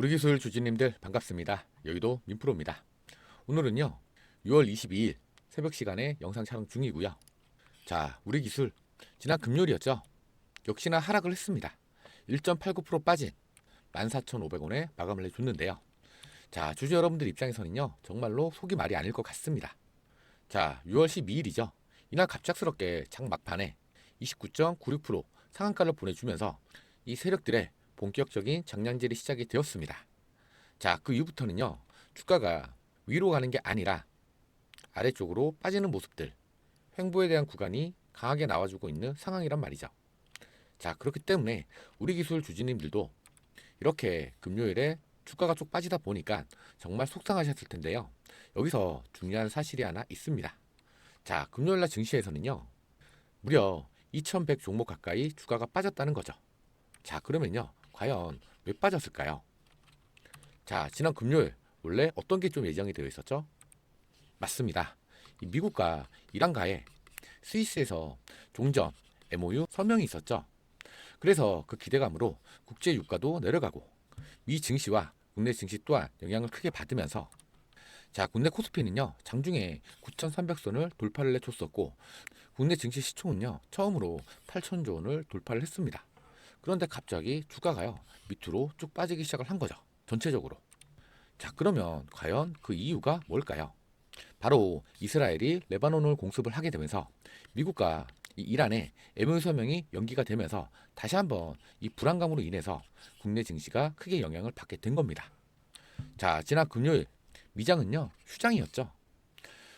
우리 기술 주주님들 반갑습니다. 여기도 민프로입니다. 오늘은요 6월 22일 새벽 시간에 영상 촬영 중이고요. 자, 우리 기술 지난 금요일이었죠. 역시나 하락을 했습니다. 1.89% 빠진 14,500원에 마감을 해줬는데요. 자, 주주 여러분들 입장에서는요 정말로 속이 말이 아닐 것 같습니다. 자, 6월 12일이죠. 이날 갑작스럽게 장 막판에 29.96% 상한가를 보내주면서 이 세력들의 본격적인 장량질이 시작이 되었습니다. 자, 그 이후부터는요 주가가 위로 가는 게 아니라 아래쪽으로 빠지는 모습들, 횡보에 대한 구간이 강하게 나와주고 있는 상황이란 말이죠. 자, 그렇기 때문에 우리 기술 주주님들도 이렇게 금요일에 주가가 쭉 빠지다 보니까 정말 속상하셨을 텐데요. 여기서 중요한 사실이 하나 있습니다. 자, 금요일날 증시에서는요 무려 2100 종목 가까이 주가가 빠졌다는 거죠. 자, 그러면요 과연 왜 빠졌을까요? 자, 지난 금요일 원래 어떤 게 좀 예정이 되어 있었죠? 맞습니다. 이 미국과 이란과의 스위스에서 종전 MOU 서명이 있었죠. 그래서 그 기대감으로 국제 유가도 내려가고 미 증시와 국내 증시 또한 영향을 크게 받으면서 자, 국내 코스피는요 장중에 9,300선을 돌파를 해줬었고 국내 증시 시총은요 처음으로 8천조 원을 돌파를 했습니다. 그런데 갑자기 주가가요 밑으로 쭉 빠지기 시작을 한 거죠. 전체적으로. 자, 그러면 과연 그 이유가 뭘까요? 바로 이스라엘이 레바논을 공습을 하게 되면서 미국과 이란의 MOU 서명이 연기가 되면서 다시 한번 이 불안감으로 인해서 국내 증시가 크게 영향을 받게 된 겁니다. 자, 지난 금요일 미장은요 휴장이었죠.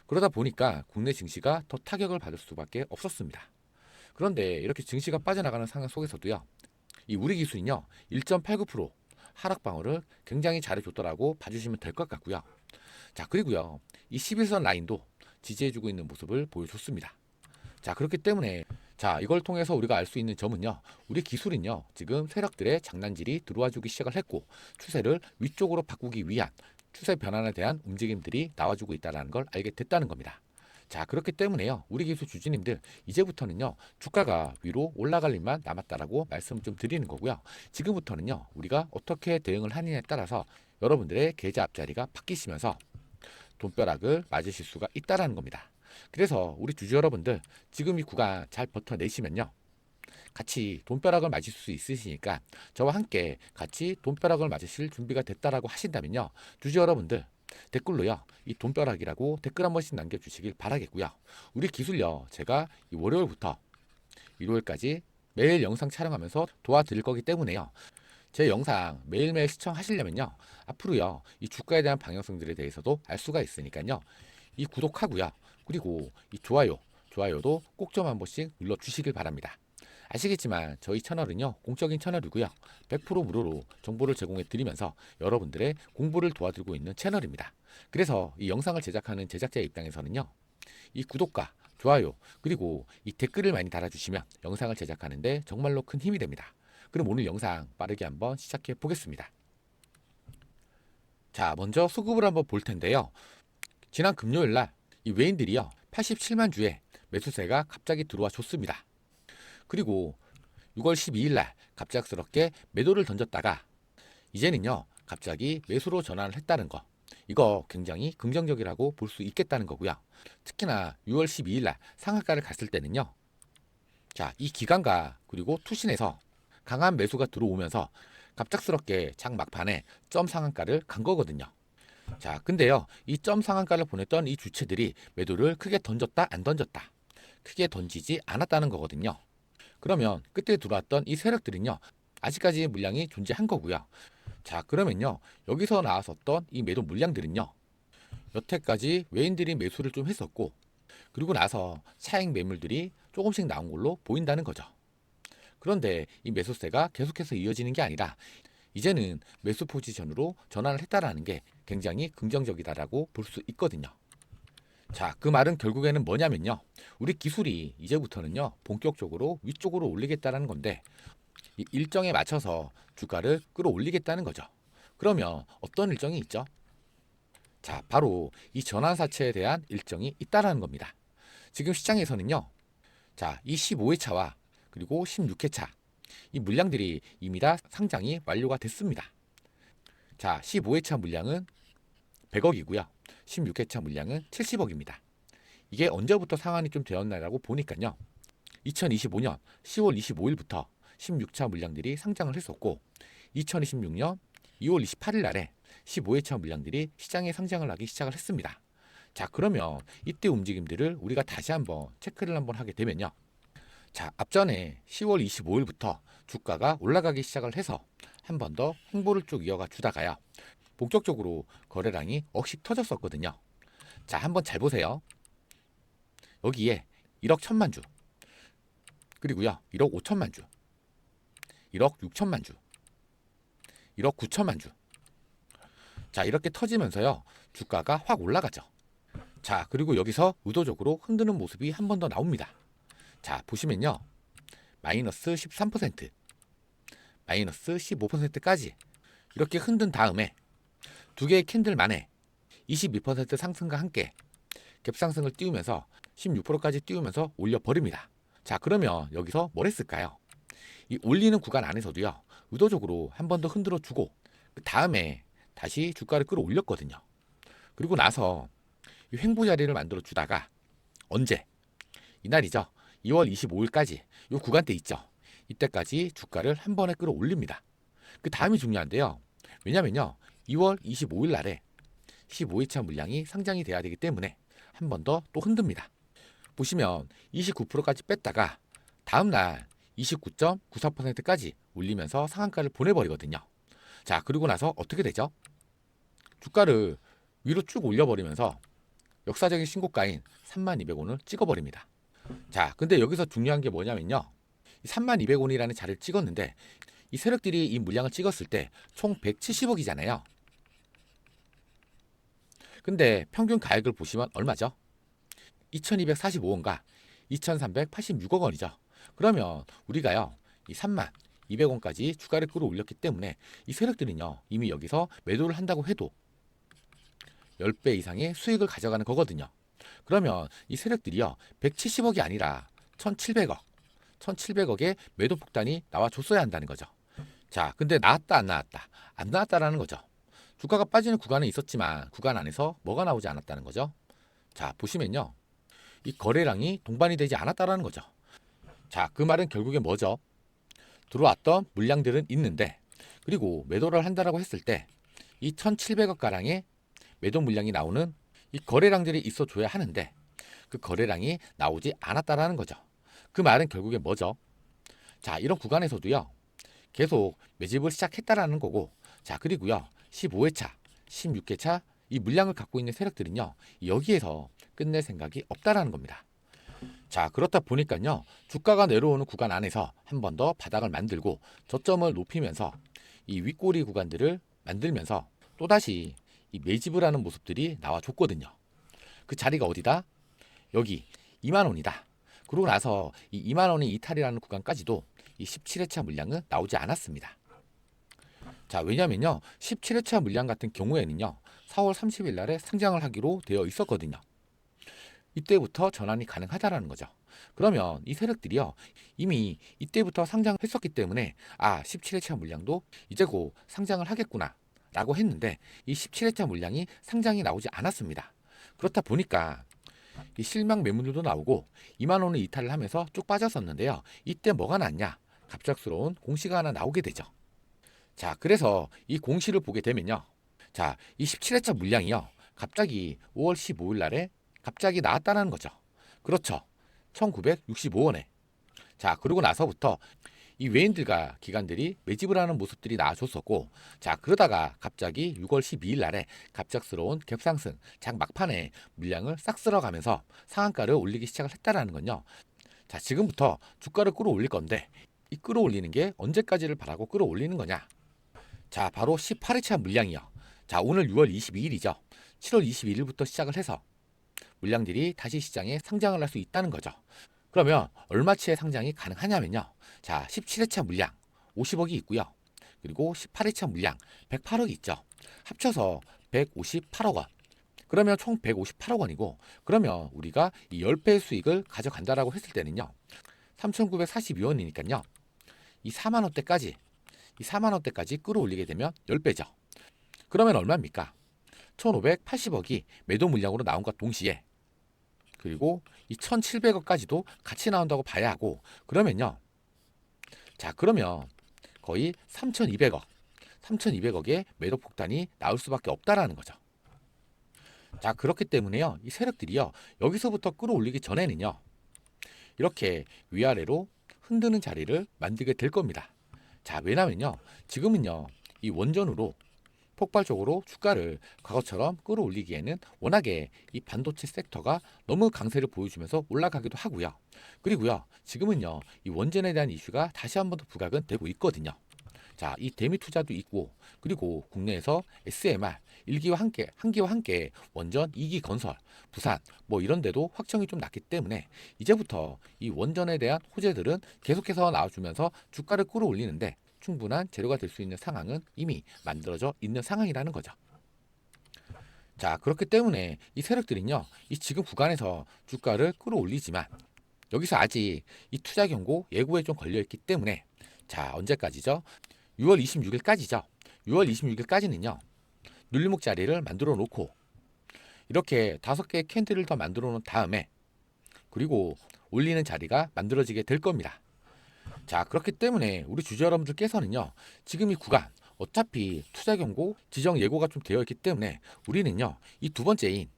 그러다 보니까 국내 증시가 더 타격을 받을 수밖에 없었습니다. 그런데 이렇게 증시가 빠져나가는 상황 속에서도요 이 우리 기술은요 1.89% 하락 방어를 굉장히 잘해줬더라고 봐주시면 될 것 같고요. 자, 그리고요 이 11선 라인도 지지해주고 있는 모습을 보여줬습니다. 자, 그렇기 때문에 자, 이걸 통해서 우리가 알 수 있는 점은요 우리 기술은요 지금 세력들의 장난질이 들어와주기 시작을 했고 추세를 위쪽으로 바꾸기 위한 추세 변환에 대한 움직임들이 나와주고 있다는 걸 알게 됐다는 겁니다. 자, 그렇기 때문에요 우리 기술 주주님들 이제부터는요 주가가 위로 올라갈 일만 남았다라고 말씀 좀 드리는 거고요. 지금부터는요 우리가 어떻게 대응을 하느냐에 따라서 여러분들의 계좌 앞자리가 바뀌시면서 돈벼락을 맞으실 수가 있다라는 겁니다. 그래서 우리 주주 여러분들 지금 이 구간 잘 버텨내시면요 같이 돈벼락을 맞을 수 있으시니까 저와 함께 같이 돈벼락을 맞으실 준비가 됐다라고 하신다면요 주주 여러분들 댓글로요 이 돈벼락이라고 댓글 한 번씩 남겨주시길 바라겠고요. 우리 기술요 제가 이 월요일부터 일요일까지 매일 영상 촬영하면서 도와드릴 거기 때문에요 제 영상 매일매일 시청하시려면요 앞으로요 이 주가에 대한 방향성들에 대해서도 알 수가 있으니까요 이 구독하고요 그리고 이 좋아요도 꼭 좀 한 번씩 눌러주시길 바랍니다. 아시겠지만 저희 채널은요 공적인 채널이고요 100% 무료로 정보를 제공해 드리면서 여러분들의 공부를 도와드리고 있는 채널입니다. 그래서 이 영상을 제작하는 제작자의 입장에서는요 이 구독과 좋아요 그리고 이 댓글을 많이 달아주시면 영상을 제작하는데 정말로 큰 힘이 됩니다. 그럼 오늘 영상 빠르게 한번 시작해 보겠습니다. 자, 먼저 수급을 한번 볼 텐데요. 지난 금요일날 이 외인들이요 87만 주의 매수세가 갑자기 들어와 줬습니다. 그리고 6월 12일날 갑작스럽게 매도를 던졌다가 이제는요 갑자기 매수로 전환을 했다는 거, 이거 굉장히 긍정적이라고 볼 수 있겠다는 거고요. 특히나 6월 12일날 상한가를 갔을 때는요 자, 이 기관과 그리고 투신에서 강한 매수가 들어오면서 갑작스럽게 장 막판에 점 상한가를 간 거거든요. 자, 근데요 이 점 상한가를 보냈던 이 주체들이 매도를 크게 던졌다 안 던졌다, 크게 던지지 않았다는 거거든요. 그러면 그때 들어왔던 이 세력들은요 아직까지 물량이 존재한 거고요. 자, 그러면요 여기서 나왔었던 이 매도 물량들은요 여태까지 외인들이 매수를 좀 했었고 그리고 나서 차익 매물들이 조금씩 나온 걸로 보인다는 거죠. 그런데 이 매수세가 계속해서 이어지는 게 아니라 이제는 매수 포지션으로 전환을 했다라는 게 굉장히 긍정적이다라고 볼 수 있거든요. 자, 그 말은 결국에는 뭐냐면요 우리 기술이 이제부터는요 본격적으로 위쪽으로 올리겠다는 건데 이 일정에 맞춰서 주가를 끌어올리겠다는 거죠. 그러면 어떤 일정이 있죠? 자, 바로 이 전환사채에 대한 일정이 있다라는 겁니다. 지금 시장에서는요 자, 이 15회차와 그리고 16회차 이 물량들이 이미 다 상장이 완료가 됐습니다. 자, 15회차 물량은 100억이고요. 16회차 물량은 70억입니다. 이게 언제부터 상한이 좀 되었나라고 보니까요. 2025년 10월 25일부터 16차 물량들이 상장을 했었고 2026년 2월 28일 날에 15회차 물량들이 시장에 상장을 하기 시작을 했습니다. 자, 그러면 이때 움직임들을 우리가 다시 한번 체크를 한번 하게 되면요. 자, 앞전에 10월 25일부터 주가가 올라가기 시작을 해서 한 번 더 행보를 쭉 이어가 주다가요. 본격적으로 거래량이 억씩 터졌었거든요. 자, 한번 잘 보세요. 여기에 1억 1천만 주, 그리고요 1억 5천만 주, 1억 6천만 주, 1억 9천만 주. 자, 이렇게 터지면서요 주가가 확 올라가죠. 자, 그리고 여기서 의도적으로 흔드는 모습이 한 번 더 나옵니다. 자, 보시면요 마이너스 13%, 마이너스 15%까지 이렇게 흔든 다음에 두 개의 캔들 만에 22% 상승과 함께 갭상승을 띄우면서 16%까지 띄우면서 올려버립니다. 자, 그러면 여기서 뭘 했을까요? 이 올리는 구간 안에서도요 의도적으로 한 번 더 흔들어 주고 그 다음에 다시 주가를 끌어올렸거든요. 그리고 나서 이 횡보 자리를 만들어 주다가 언제? 이날이죠. 2월 25일까지 이 구간대 있죠. 이때까지 주가를 한 번에 끌어올립니다. 그 다음이 중요한데요. 왜냐면요 2월 25일 날에 15회차 물량이 상장이 돼야 되기 때문에 한 번 더 또 흔듭니다. 보시면 29%까지 뺐다가 다음날 29.94%까지 올리면서 상한가를 보내버리거든요. 자, 그리고 나서 어떻게 되죠? 주가를 위로 쭉 올려버리면서 역사적인 신고가인 32,200원을 찍어버립니다. 자, 근데 여기서 중요한 게 뭐냐면요. 32,200원이라는 자리를 찍었는데 이 세력들이 이 물량을 찍었을 때 총 170억이잖아요. 근데 평균 가액을 보시면 얼마죠? 2,245원과 2,386억 원이죠. 그러면 우리가요 이 32,200원까지 주가를 끌어올렸기 때문에 이 세력들은요 이미 여기서 매도를 한다고 해도 10배 이상의 수익을 가져가는 거거든요. 그러면 이 세력들이요 170억이 아니라 1,700억 1,700억의 매도 폭탄이 나와줬어야 한다는 거죠. 자, 근데 나왔다 안 나왔다? 안 나왔다라는 거죠. 주가가 빠지는 구간은 있었지만 구간 안에서 뭐가 나오지 않았다는 거죠. 자, 보시면요 이 거래량이 동반이 되지 않았다라는 거죠. 자, 그 말은 결국에 뭐죠? 들어왔던 물량들은 있는데 그리고 매도를 한다라고 했을 때 이 1,700억 가량의 매도 물량이 나오는 이 거래량들이 있어줘야 하는데 그 거래량이 나오지 않았다라는 거죠. 그 말은 결국에 뭐죠? 자, 이런 구간에서도요 계속 매집을 시작했다라는 거고, 자, 그리고요 15회차 16회차 이 물량을 갖고 있는 세력들은요 여기에서 끝낼 생각이 없다라는 겁니다. 자, 그렇다 보니까요 주가가 내려오는 구간 안에서 한 번 더 바닥을 만들고 저점을 높이면서 이 윗꼬리 구간들을 만들면서 또다시 이 매집을 하는 모습들이 나와줬거든요. 그 자리가 어디다? 여기 2만 원이다. 그러고 나서 이 2만 원이 이탈이라는 구간까지도 이 17회차 물량은 나오지 않았습니다. 자, 왜냐면요 17회차 물량 같은 경우에는요 4월 30일 날에 상장을 하기로 되어 있었거든요. 이때부터 전환이 가능하다라는 거죠. 그러면 이 세력들이요 이미 이때부터 상장했었기 때문에 17회차 물량도 이제 곧 상장을 하겠구나 라고 했는데 이 17회차 물량이 상장이 나오지 않았습니다. 그렇다 보니까 이 실망 매물들도 나오고 2만 원을 이탈을 하면서 쭉 빠졌었는데요. 이때 뭐가 났냐? 갑작스러운 공시가 하나 나오게 되죠. 자, 그래서 이 공시를 보게 되면요. 자, 이 17회차 물량이요. 갑자기 5월 15일 날에 갑자기 나왔다는 거죠. 그렇죠. 1965원에. 자, 그러고 나서부터 이 외인들과 기관들이 매집을 하는 모습들이 나와줬었고, 자, 그러다가 갑자기 6월 12일 날에 갑작스러운 갭상승 장 막판에 물량을 싹 쓸어가면서 상한가를 올리기 시작을 했다라는 건요. 자, 지금부터 주가를 끌어올릴 건데 이 끌어올리는 게 언제까지를 바라고 끌어올리는 거냐? 자, 바로 18회차 물량이요. 자, 오늘 6월 22일이죠. 7월 21일부터 시작을 해서 물량들이 다시 시장에 상장을 할 수 있다는 거죠. 그러면 얼마치의 상장이 가능하냐면요. 자, 17회차 물량 50억이 있고요. 그리고 18회차 물량 108억이 있죠. 합쳐서 158억 원. 그러면 총 158억 원이고, 그러면 우리가 이 10배의 수익을 가져간다라고 했을 때는요. 3,942원이니까요. 이 4만 원대까지 끌어올리게 되면 10배죠. 그러면 얼마입니까? 1580억이 매도 물량으로 나온과 동시에 그리고 이 1700억까지도 같이 나온다고 봐야 하고 그러면요. 자, 그러면 거의 3200억, 3200억의 매도 폭탄이 나올 수밖에 없다라는 거죠. 자, 그렇기 때문에요. 이 세력들이요. 여기서부터 끌어올리기 전에는요. 이렇게 위아래로 흔드는 자리를 만들게 될 겁니다. 자, 왜냐면요. 지금은요. 이 원전으로 폭발적으로 주가를 과거처럼 끌어올리기에는 워낙에 이 반도체 섹터가 너무 강세를 보여주면서 올라가기도 하고요. 그리고요. 지금은요. 이 원전에 대한 이슈가 다시 한 번 더 부각은 되고 있거든요. 자, 이 대미 투자도 있고 그리고 국내에서 SMR 1기와 함께 한기와 함께 원전 2기 건설, 부산 뭐 이런 데도 확정이 좀 났기 때문에 이제부터 이 원전에 대한 호재들은 계속해서 나와주면서 주가를 끌어올리는데 충분한 재료가 될 수 있는 상황은 이미 만들어져 있는 상황이라는 거죠. 자, 그렇기 때문에 이 세력들은요, 이 지금 구간에서 주가를 끌어올리지만 여기서 아직 이 투자 경고 예고에 좀 걸려 있기 때문에 자, 언제까지죠? 6월 26일까지죠. 6월 26일까지는요. 눌림목 자리를 만들어 놓고 이렇게 5개의 캔들을 더 만들어 놓은 다음에 그리고 올리는 자리가 만들어지게 될 겁니다. 자, 그렇기 때문에 우리 주주 여러분들께서는요. 지금 이 구간 어차피 투자 경고 지정 예고가 좀 되어 있기 때문에 우리는요. 이 두 번째인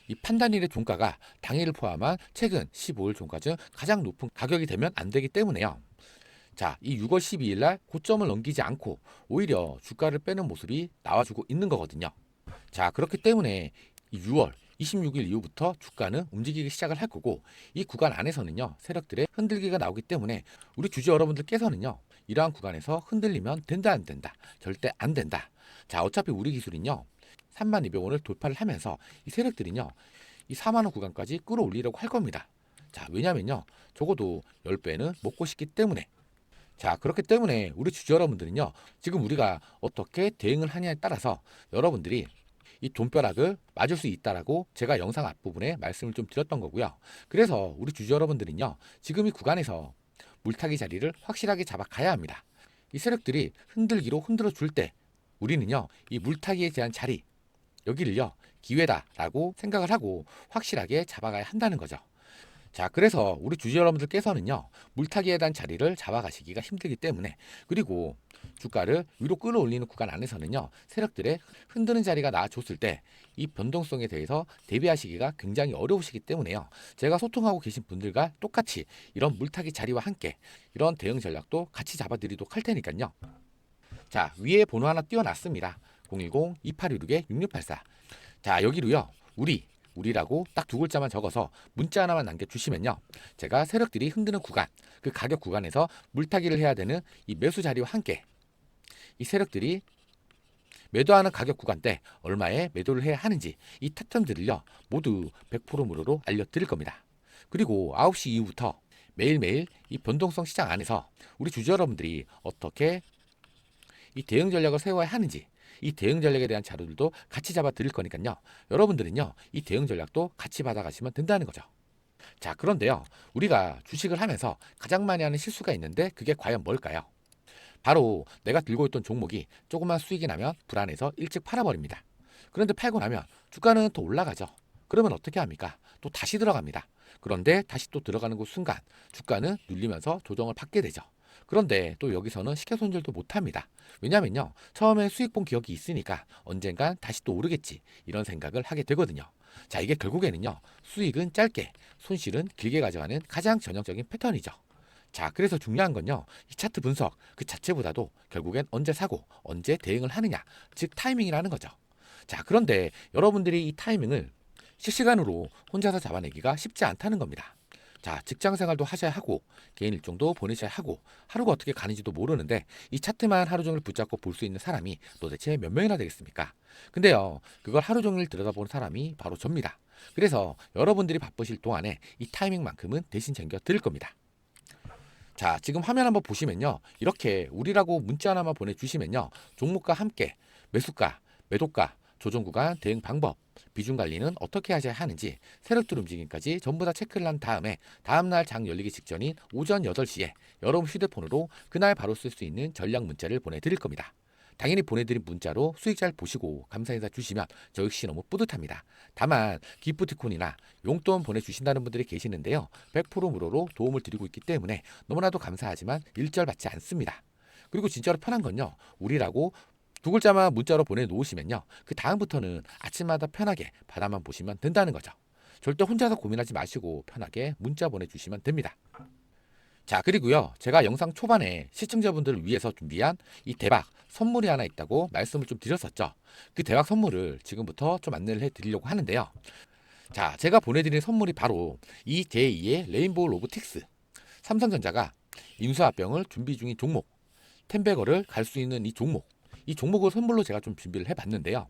이 판단일의 종가가 당일을 포함한 최근 15일 종가 중 가장 높은 가격이 되면 안 되기 때문에요. 자, 이 6월 12일 날 고점을 넘기지 않고 오히려 주가를 빼는 모습이 나와주고 있는 거거든요. 자, 그렇기 때문에 이 6월 26일 이후부터 주가는 움직이기 시작을 할 거고 이 구간 안에서는요. 세력들의 흔들기가 나오기 때문에 우리 주주 여러분들께서는요. 이러한 구간에서 흔들리면 된다 안 된다. 절대 안 된다. 자, 어차피 우리 기술은요. 3200원을 돌파를 하면서 이 세력들은요. 이 4만원 구간까지 끌어올리려고 할 겁니다. 자, 왜냐면요. 적어도 10배는 먹고 싶기 때문에 자, 그렇기 때문에 우리 주주 여러분들은요. 지금 우리가 어떻게 대응을 하냐에 따라서 여러분들이 이 돈벼락을 맞을 수 있다라고 제가 영상 앞부분에 말씀을 좀 드렸던 거고요. 그래서 우리 주주 여러분들은요. 지금 이 구간에서 물타기 자리를 확실하게 잡아가야 합니다. 이 세력들이 흔들기로 흔들어 줄 때 우리는요. 이 물타기에 대한 자리 여기를요. 기회다라고 생각을 하고 확실하게 잡아가야 한다는 거죠. 자, 그래서 우리 주주 여러분들께서는요, 물타기에 대한 자리를 잡아가시기가 힘들기 때문에, 그리고 주가를 위로 끌어올리는 구간 안에서는요, 세력들의 흔드는 자리가 나와줬을 때, 이 변동성에 대해서 대비하시기가 굉장히 어려우시기 때문에요. 제가 소통하고 계신 분들과 똑같이 이런 물타기 자리와 함께 이런 대응 전략도 같이 잡아드리도록 할 테니까요. 자, 위에 번호 하나 띄워놨습니다. 010-2816-6684. 자, 여기로요, 우리라고 딱 두 글자만 적어서 문자 하나만 남겨주시면요. 제가 세력들이 흔드는 구간, 그 가격 구간에서 물타기를 해야 되는 이 매수 자리와 함께 이 세력들이 매도하는 가격 구간 때 얼마에 매도를 해야 하는지 이 타점들을요. 모두 100% 무료로 알려드릴 겁니다. 그리고 9시 이후부터 매일매일 이 변동성 시장 안에서 우리 주주 여러분들이 어떻게 이 대응 전략을 세워야 하는지 이 대응 전략에 대한 자료들도 같이 잡아 드릴 거니까요. 여러분들은요. 이 대응 전략도 같이 받아가시면 된다는 거죠. 자, 그런데요. 우리가 주식을 하면서 가장 많이 하는 실수가 있는데 그게 과연 뭘까요? 바로 내가 들고 있던 종목이 조금만 수익이 나면 불안해서 일찍 팔아버립니다. 그런데 팔고 나면 주가는 더 올라가죠. 그러면 어떻게 합니까? 또 다시 들어갑니다. 그런데 다시 또 들어가는 그 순간 주가는 눌리면서 조정을 받게 되죠. 그런데 또 여기서는 시켜손질도 못합니다. 왜냐면요. 처음에 수익 본 기억이 있으니까 언젠간 다시 또 오르겠지 이런 생각을 하게 되거든요. 자, 이게 결국에는요. 수익은 짧게 손실은 길게 가져가는 가장 전형적인 패턴이죠. 자, 그래서 중요한 건요. 이 차트 분석 그 자체보다도 결국엔 언제 사고 언제 대응을 하느냐 즉 타이밍이라는 거죠. 자, 그런데 여러분들이 이 타이밍을 실시간으로 혼자서 잡아내기가 쉽지 않다는 겁니다. 자, 직장 생활도 하셔야 하고 개인 일정도 보내셔야 하고 하루가 어떻게 가는지도 모르는데 이 차트만 하루 종일 붙잡고 볼 수 있는 사람이 도대체 몇 명이나 되겠습니까? 근데요, 그걸 하루 종일 들여다보는 사람이 바로 접니다. 그래서 여러분들이 바쁘실 동안에 이 타이밍만큼은 대신 챙겨 드릴 겁니다. 자, 지금 화면 한번 보시면요. 이렇게 우리라고 문자 하나만 보내주시면요. 종목과 함께 매수가, 매도가, 조정 구간, 대응 방법, 비중 관리는 어떻게 하셔야 하는지 세력들 움직임까지 전부 다 체크를 한 다음에 다음날 장 열리기 직전인 오전 8시에 여러분 휴대폰으로 그날 바로 쓸 수 있는 전략 문자를 보내드릴 겁니다. 당연히 보내드린 문자로 수익 잘 보시고 감사 인사 주시면 저 역시 너무 뿌듯합니다. 다만 기프티콘이나 용돈 보내주신다는 분들이 계시는데요. 100% 무료로 도움을 드리고 있기 때문에 너무나도 감사하지만 일절 받지 않습니다. 그리고 진짜로 편한 건요. 우리라고 두 글자만 문자로 보내놓으시면요. 그 다음부터는 아침마다 편하게 바다만 보시면 된다는 거죠. 절대 혼자서 고민하지 마시고 편하게 문자 보내주시면 됩니다. 자, 그리고요. 제가 영상 초반에 시청자분들을 위해서 준비한 이 대박 선물이 하나 있다고 말씀을 좀 드렸었죠. 그 대박 선물을 지금부터 좀 안내를 해드리려고 하는데요. 자, 제가 보내드린 선물이 바로 이 제2의 레인보우 로보틱스. 삼성전자가 인수합병을 준비 중인 종목, 텐베거를 갈 수 있는 이 종목. 이 종목을 선물로 제가 좀 준비를 해봤는데요.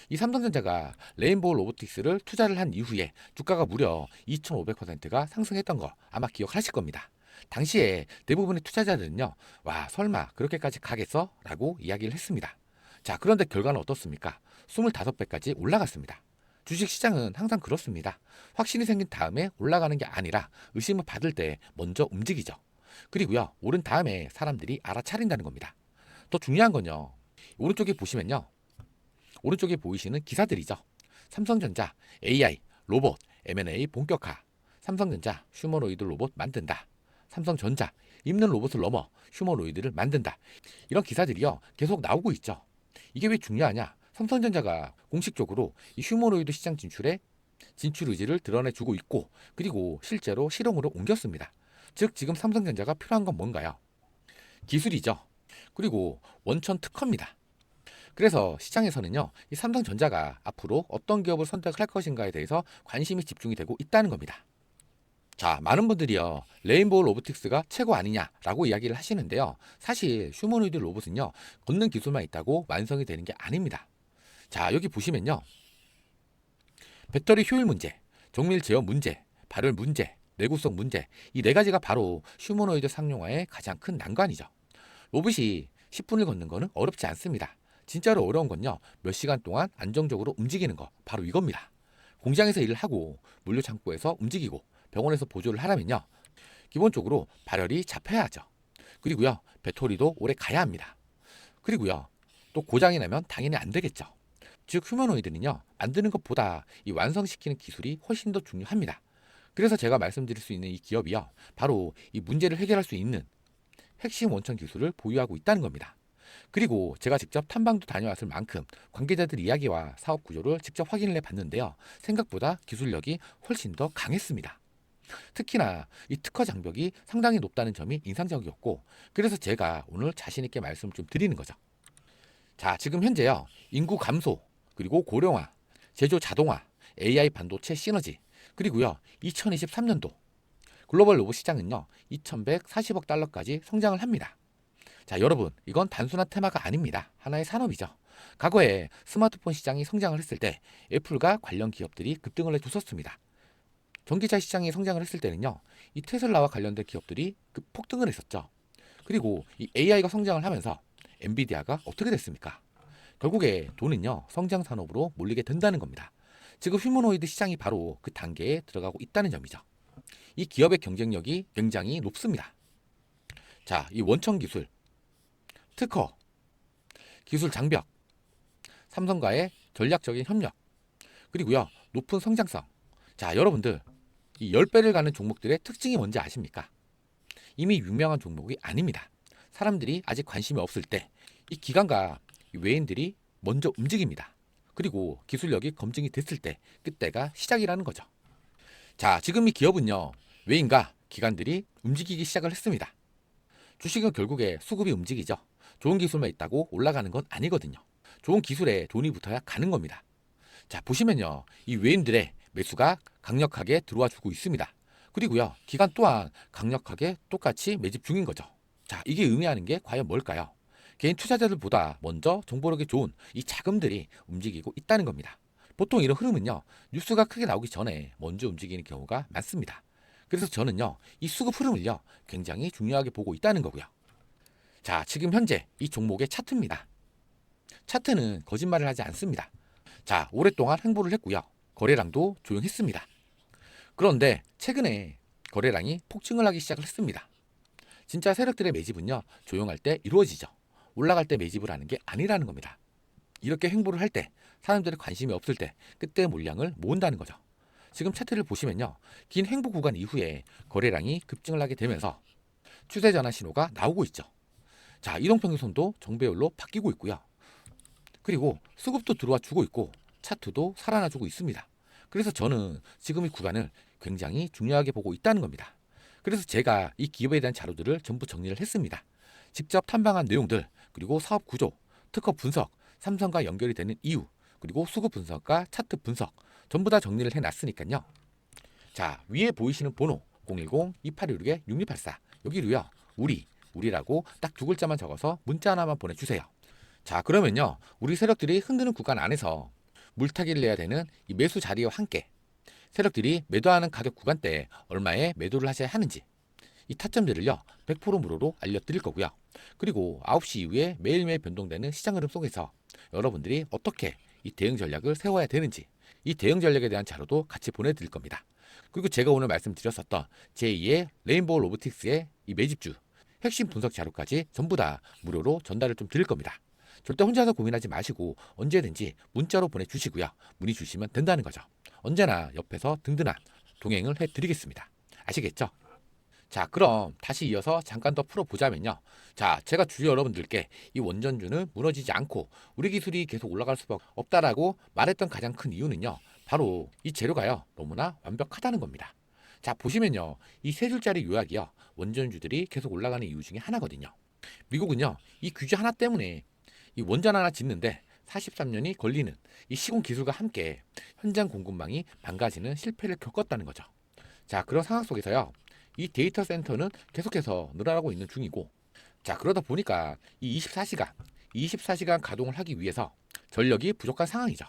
이 삼성전자가 레인보우 로보틱스를 투자를 한 이후에 주가가 무려 2,500%가 상승했던 거 아마 기억하실 겁니다. 당시에 대부분의 투자자들은요, 와, 설마 그렇게까지 가겠어? 라고 이야기를 했습니다. 자, 그런데 결과는 어떻습니까? 25배까지 올라갔습니다. 주식시장은 항상 그렇습니다. 확신이 생긴 다음에 올라가는 게 아니라 의심을 받을 때 먼저 움직이죠. 그리고요, 오른 다음에 사람들이 알아차린다는 겁니다. 더 중요한 건요, 오른쪽에 보시면요, 오른쪽에 보이시는 기사들이죠. 삼성전자, AI, 로봇, M&A 본격화, 삼성전자, 휴머노이드 로봇 만든다. 삼성전자, 입는 로봇을 넘어 휴머노이드를 만든다. 이런 기사들이요, 계속 나오고 있죠. 이게 왜 중요하냐? 삼성전자가 공식적으로 이 휴머노이드 시장 진출 의지를 드러내주고 있고, 그리고 실제로 실용으로 옮겼습니다. 즉 지금 삼성전자가 필요한 건 뭔가요? 기술이죠. 그리고 원천 특허입니다. 그래서 시장에서는요, 이 삼성전자가 앞으로 어떤 기업을 선택할 것인가에 대해서 관심이 집중이 되고 있다는 겁니다. 자, 많은 분들이요, 레인보우 로보틱스가 최고 아니냐라고 이야기를 하시는데요. 사실 휴머노이드 로봇은요, 걷는 기술만 있다고 완성이 되는 게 아닙니다. 자, 여기 보시면요, 배터리 효율 문제, 정밀 제어 문제, 발열 문제, 내구성 문제, 이 네 가지가 바로 휴머노이드 상용화의 가장 큰 난관이죠. 로봇이 10분을 걷는 거는 어렵지 않습니다. 진짜로 어려운 건요, 몇 시간 동안 안정적으로 움직이는 거, 바로 이겁니다. 공장에서 일을 하고 물류 창고에서 움직이고 병원에서 보조를 하려면요, 기본적으로 발열이 잡혀야 하죠. 그리고요, 배터리도 오래 가야 합니다. 그리고요, 또 고장이 나면 당연히 안 되겠죠. 즉 휴머노이드는요, 만드는 것보다 이 완성시키는 기술이 훨씬 더 중요합니다. 그래서 제가 말씀드릴 수 있는 이 기업이요, 바로 이 문제를 해결할 수 있는 핵심 원천 기술을 보유하고 있다는 겁니다. 그리고 제가 직접 탐방도 다녀왔을 만큼 관계자들 이야기와 사업 구조를 직접 확인을 해봤는데요. 생각보다 기술력이 훨씬 더 강했습니다. 특히나 이 특허 장벽이 상당히 높다는 점이 인상적이었고, 그래서 제가 오늘 자신 있게 말씀을 좀 드리는 거죠. 자, 지금 현재요, 인구 감소, 그리고 고령화, 제조 자동화, AI 반도체 시너지, 그리고요, 2023년도 글로벌 로봇 시장은요, 2140억 달러까지 성장을 합니다. 자, 여러분, 이건 단순한 테마가 아닙니다. 하나의 산업이죠. 과거에 스마트폰 시장이 성장을 했을 때 애플과 관련 기업들이 급등을 해줬었습니다. 전기차 시장이 성장을 했을 때는요, 이 테슬라와 관련된 기업들이 폭등을 했었죠. 그리고 이 AI가 성장을 하면서 엔비디아가 어떻게 됐습니까? 결국에 돈은요, 성장 산업으로 몰리게 된다는 겁니다. 지금 휴머노이드 시장이 바로 그 단계에 들어가고 있다는 점이죠. 이 기업의 경쟁력이 굉장히 높습니다. 자, 이 원천 기술, 특허, 기술 장벽, 삼성과의 전략적인 협력, 그리고요, 높은 성장성. 자, 여러분들, 이 10배를 가는 종목들의 특징이 뭔지 아십니까? 이미 유명한 종목이 아닙니다. 사람들이 아직 관심이 없을 때 이 기관과 외인들이 먼저 움직입니다. 그리고 기술력이 검증이 됐을 때 그때가 시작이라는 거죠. 자, 지금 이 기업은요, 외인과 기관들이 움직이기 시작을 했습니다. 주식은 결국에 수급이 움직이죠. 좋은 기술만 있다고 올라가는 건 아니거든요. 좋은 기술에 돈이 붙어야 가는 겁니다. 자, 보시면요, 이 외인들의 매수가 강력하게 들어와 주고 있습니다. 그리고요, 기관 또한 강력하게 똑같이 매집 중인 거죠. 자, 이게 의미하는 게 과연 뭘까요? 개인 투자자들보다 먼저 정보력이 좋은 이 자금들이 움직이고 있다는 겁니다. 보통 이런 흐름은요, 뉴스가 크게 나오기 전에 먼저 움직이는 경우가 많습니다. 그래서 저는요, 이 수급 흐름을요, 굉장히 중요하게 보고 있다는 거고요. 자, 지금 현재 이 종목의 차트입니다. 차트는 거짓말을 하지 않습니다. 자, 오랫동안 횡보를 했고요. 거래량도 조용했습니다. 그런데 최근에 거래량이 폭증을 하기 시작을 했습니다. 진짜 세력들의 매집은요, 조용할 때 이루어지죠. 올라갈 때 매집을 하는 게 아니라는 겁니다. 이렇게 행보를 할 때 사람들이 관심이 없을 때 그때 물량을 모은다는 거죠. 지금 차트를 보시면요. 긴 행보 구간 이후에 거래량이 급증을 하게 되면서 추세 전환 신호가 나오고 있죠. 자, 이동평균선도 정배열로 바뀌고 있고요. 그리고 수급도 들어와 주고 있고 차트도 살아나 주고 있습니다. 그래서 저는 지금 이 구간을 굉장히 중요하게 보고 있다는 겁니다. 그래서 제가 이 기업에 대한 자료들을 전부 정리를 했습니다. 직접 탐방한 내용들, 그리고 사업 구조, 특허 분석, 삼성과 연결이 되는 이유, 그리고 수급 분석과 차트 분석 전부 다 정리를 해놨으니까요. 자, 위에 보이시는 번호 010-2816-6684 여기로요. 우리라고 딱 두 글자만 적어서 문자 하나만 보내주세요. 자, 그러면요. 우리 세력들이 흔드는 구간 안에서 물타기를 내야 되는 이 매수 자리와 함께 세력들이 매도하는 가격 구간대에 얼마에 매도를 하셔야 하는지 이 타점들을요 100% 무료로 알려드릴 거고요. 그리고 9시 이후에 매일매일 변동되는 시장 흐름 속에서 여러분들이 어떻게 이 대응 전략을 세워야 되는지 이 대응 전략에 대한 자료도 같이 보내드릴 겁니다. 그리고 제가 오늘 말씀드렸었던 제2의 레인보우 로보틱스의 이 매집주 핵심 분석 자료까지 전부 다 무료로 전달을 좀 드릴 겁니다. 절대 혼자서 고민하지 마시고 언제든지 문자로 보내주시고요. 문의 주시면 된다는 거죠. 언제나 옆에서 든든한 동행을 해드리겠습니다. 아시겠죠? 자, 그럼 다시 이어서 잠깐 더 풀어보자면요. 자, 제가 주주 여러분들께 이 원전주는 무너지지 않고 우리 기술이 계속 올라갈 수밖에 없다라고 말했던 가장 큰 이유는요. 바로 이 재료가요. 너무나 완벽하다는 겁니다. 자, 보시면요. 이 세 줄짜리 요약이요. 원전주들이 계속 올라가는 이유 중에 하나거든요. 미국은요. 이 규제 하나 때문에 이 원전 하나 짓는데 43년이 걸리는 이 시공 기술과 함께 현장 공급망이 망가지는 실패를 겪었다는 거죠. 자, 그런 상황 속에서요. 이 데이터 센터는 계속해서 늘어나고 있는 중이고, 자, 그러다 보니까 이 24시간 가동을 하기 위해서 전력이 부족한 상황이죠.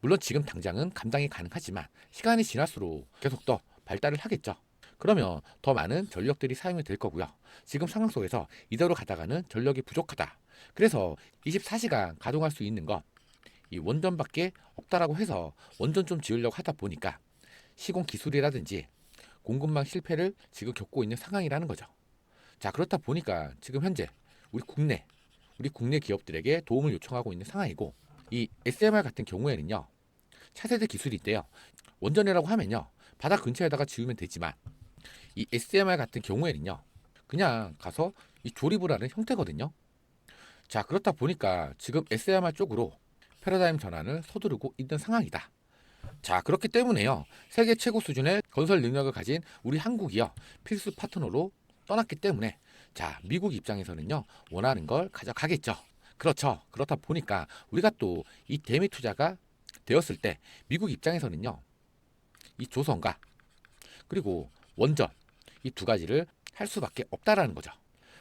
물론 지금 당장은 감당이 가능하지만 시간이 지날수록 계속 더 발달을 하겠죠. 그러면 더 많은 전력들이 사용이 될 거고요. 지금 상황 속에서 이대로 가다가는 전력이 부족하다. 그래서 24시간 가동할 수 있는 건 이 원전밖에 없다라고 해서 원전 좀 지으려고 하다 보니까 시공 기술이라든지 공급망 실패를 지금 겪고 있는 상황이라는 거죠. 자, 그렇다 보니까 지금 현재 우리 국내 기업들에게 도움을 요청하고 있는 상황이고 이 SMR 같은 경우에는요. 차세대 기술인데요. 원전이라고 하면요. 바다 근처에다가 지으면 되지만 이 SMR 같은 경우에는요. 그냥 가서 이 조립을 하는 형태거든요. 자, 그렇다 보니까 지금 SMR 쪽으로 패러다임 전환을 서두르고 있는 상황이다. 자, 그렇기 때문에요. 세계 최고 수준의 건설 능력을 가진 우리 한국이요. 필수 파트너로 떠났기 때문에 자, 미국 입장에서는요. 원하는 걸 가져가겠죠. 그렇죠. 그렇다 보니까 우리가 또 이 대미 투자가 되었을 때 미국 입장에서는요. 이 조선과 그리고 원전 이 두 가지를 할 수밖에 없다라는 거죠.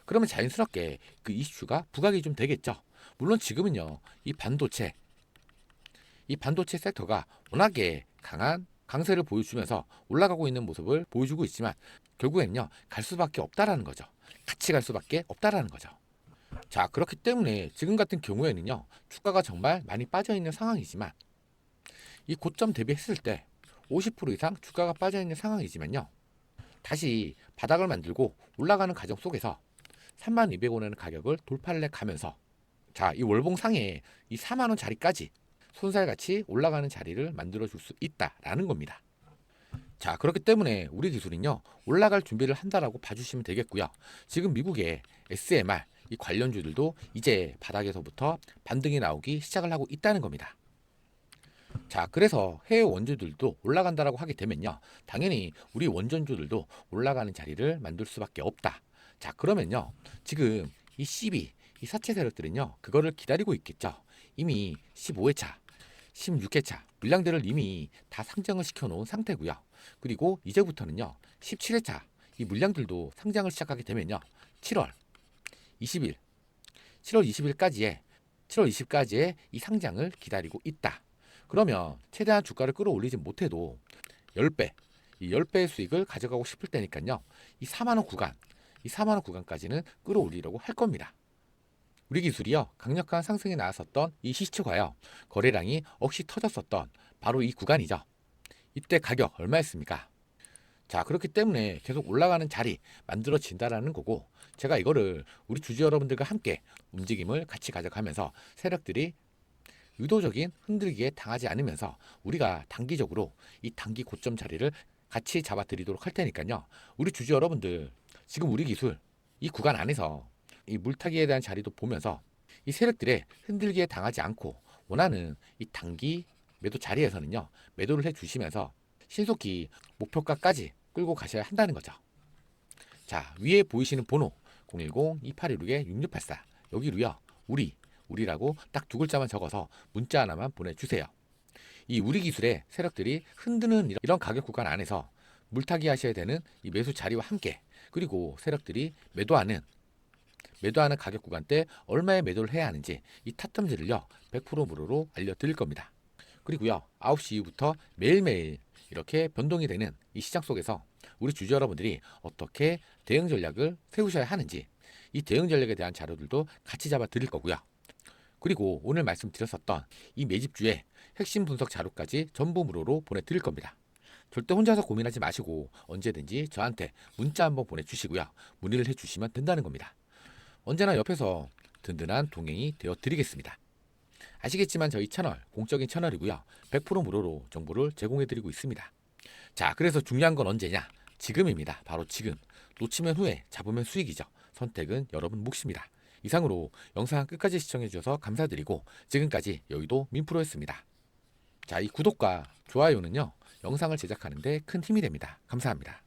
그러면 자연스럽게 그 이슈가 부각이 좀 되겠죠. 물론 지금은요. 이 반도체 섹터가 워낙에 강한 강세를 보여주면서 올라가고 있는 모습을 보여주고 있지만 결국엔요 갈 수밖에 없다라는 거죠. 같이 갈 수밖에 없다라는 거죠. 자, 그렇기 때문에 지금 같은 경우에는요 주가가 정말 많이 빠져 있는 상황이지만 이 고점 대비했을 때 50% 이상 주가가 빠져 있는 상황이지만요 다시 바닥을 만들고 올라가는 과정 속에서 32,000원이라는 가격을 돌파를 해 가면서 자, 이 월봉상에 이 4만원 자리까지 손살같이 올라가는 자리를 만들어 줄 수 있다라는 겁니다. 자, 그렇기 때문에 우리 기술은요 올라갈 준비를 한다라고 봐주시면 되겠고요. 지금 미국의 SMR 이 관련주들도 이제 바닥에서부터 반등이 나오기 시작을 하고 있다는 겁니다. 자, 그래서 해외 원주들도 올라간다라고 하게 되면요 당연히 우리 원전주들도 올라가는 자리를 만들 수밖에 없다. 자, 그러면요 지금 이 CB 이 사채 세력들은요 그거를 기다리고 있겠죠. 이미 15회차 16회차 물량들을 이미 다 상장을 시켜놓은 상태고요. 그리고 이제부터는요 17회차 이 물량들도 상장을 시작하게 되면요 7월 20일 7월 20일까지의 7월 20일까지의 이 상장을 기다리고 있다. 그러면 최대한 주가를 끌어올리지 못해도 10배 이 10배의 수익을 가져가고 싶을 때니까요 이 4만원 구간 이 4만원 구간까지는 끌어올리려고 할 겁니다. 우리 기술이요 강력한 상승이 나왔었던 이 시초가요 거래량이 억시 터졌었던 바로 이 구간이죠. 이때 가격 얼마였습니까? 자, 그렇기 때문에 계속 올라가는 자리 만들어진다라는 거고, 제가 이거를 우리 주주 여러분들과 함께 움직임을 같이 가져가면서 세력들이 의도적인 흔들기에 당하지 않으면서 우리가 단기적으로 이 단기 고점 자리를 같이 잡아드리도록 할 테니까요. 우리 주주 여러분들, 지금 우리 기술 이 구간 안에서 이 물타기에 대한 자리도 보면서 이 세력들의 흔들기에 당하지 않고 원하는 이 단기 매도 자리에서는요, 매도를 해주시면서 신속히 목표가까지 끌고 가셔야 한다는 거죠. 자, 위에 보이시는 번호 010-2816-6684 여기로요, 우리라고 딱 두 글자만 적어서 문자 하나만 보내주세요. 이 우리 기술의 세력들이 흔드는 이런 가격 구간 안에서 물타기 하셔야 되는 이 매수 자리와 함께, 그리고 세력들이 매도하는 가격 구간 때 얼마에 매도를 해야 하는지 이 타점들을요 100% 무료로 알려드릴 겁니다. 그리고요 9시 이후부터 매일매일 이렇게 변동이 되는 이 시장 속에서 우리 주주 여러분들이 어떻게 대응 전략을 세우셔야 하는지 이 대응 전략에 대한 자료들도 같이 잡아 드릴 거고요. 그리고 오늘 말씀드렸었던 이 매집주의 핵심 분석 자료까지 전부 무료로 보내드릴 겁니다. 절대 혼자서 고민하지 마시고 언제든지 저한테 문자 한번 보내주시고요. 문의를 해주시면 된다는 겁니다. 언제나 옆에서 든든한 동행이 되어 드리겠습니다. 아시겠지만 저희 채널 공적인 채널이고요. 100% 무료로 정보를 제공해 드리고 있습니다. 자, 그래서 중요한 건 언제냐? 지금입니다. 바로 지금. 놓치면 후회, 잡으면 수익이죠. 선택은 여러분 몫입니다. 이상으로 영상 끝까지 시청해 주셔서 감사드리고 지금까지 여의도 민프로였습니다. 자, 이 구독과 좋아요는요 영상을 제작하는 데 큰 힘이 됩니다. 감사합니다.